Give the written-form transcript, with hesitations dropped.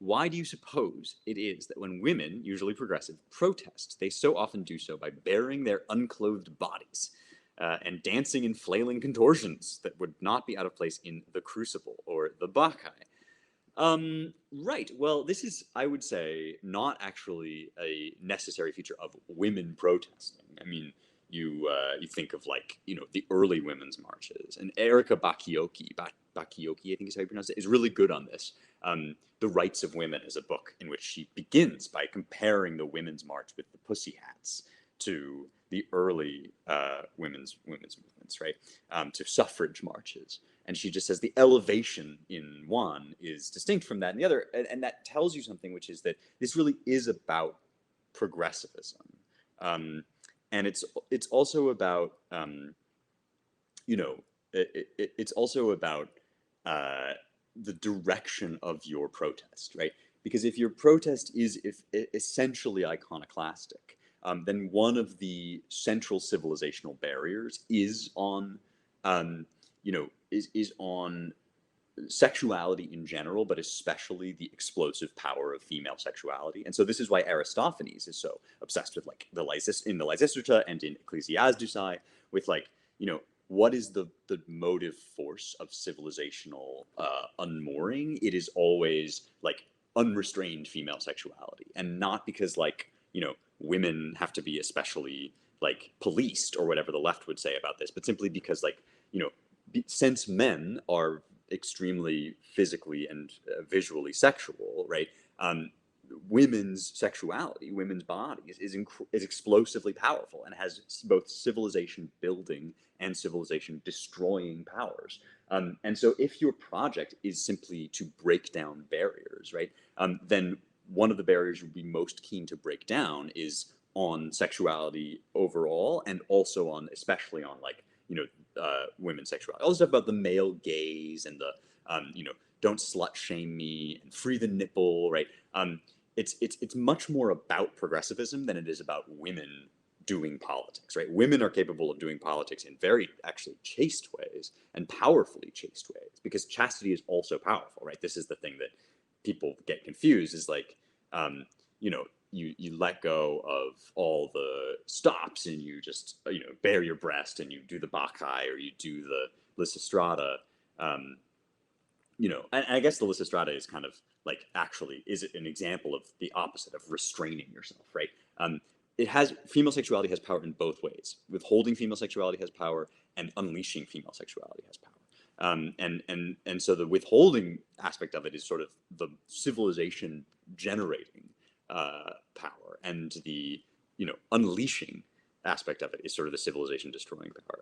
why do you suppose it is that when women, usually progressive, protest, they so often do so by baring their unclothed bodies and dancing in flailing contortions that would not be out of place in the Crucible or the Bacchae? Right. Well, this is, I would say, not actually a necessary feature of women protesting. I mean, you think of like the early women's marches, and Erika Bakioki, I think is how you pronounce it, is really good on this. The Rights of Women is a book in which she begins by comparing the women's march with the Pussy Hats to the early women's movements, right? To suffrage marches. And she just says the elevation in one is distinct from that in the other, and that tells you something, which is that this really is about progressivism, and it's also about you know it's also about the direction of your protest, right? Because if your protest is if essentially iconoclastic, then one of the central civilizational barriers is on is on sexuality in general, but especially the explosive power of female sexuality. And so this is why Aristophanes is so obsessed with like in the Lysistrata and in Ecclesiasticus with like, what is the motive force of civilizational unmooring? It is always like unrestrained female sexuality, and not because like, women have to be especially like policed or whatever the left would say about this, but simply because like, since men are extremely physically and visually sexual, right? Women's sexuality, women's bodies is explosively powerful and has both civilization building and civilization destroying powers. And so if your project is simply to break down barriers, right, then one of the barriers you'd be most keen to break down is on sexuality overall, and also on, especially on like, women's sexuality. All the stuff about the male gaze and the, don't slut shame me and free the nipple, right? It's much more about progressivism than it is about women doing politics, right? Women are capable of doing politics in very actually chaste ways and powerfully chaste ways, because chastity is also powerful, right? This is the thing that people get confused, is like, you let go of all the stops and you just bare your breast and you do the Bacchae or you do the Lysistrata. And I guess the Lysistrata is kind of like actually is an example of the opposite of restraining yourself, right? It has female sexuality has power in both ways. Withholding female sexuality has power, and unleashing female sexuality has power. And so the withholding aspect of it is sort of the civilization generating power, and the unleashing aspect of it is sort of the civilization destroying power.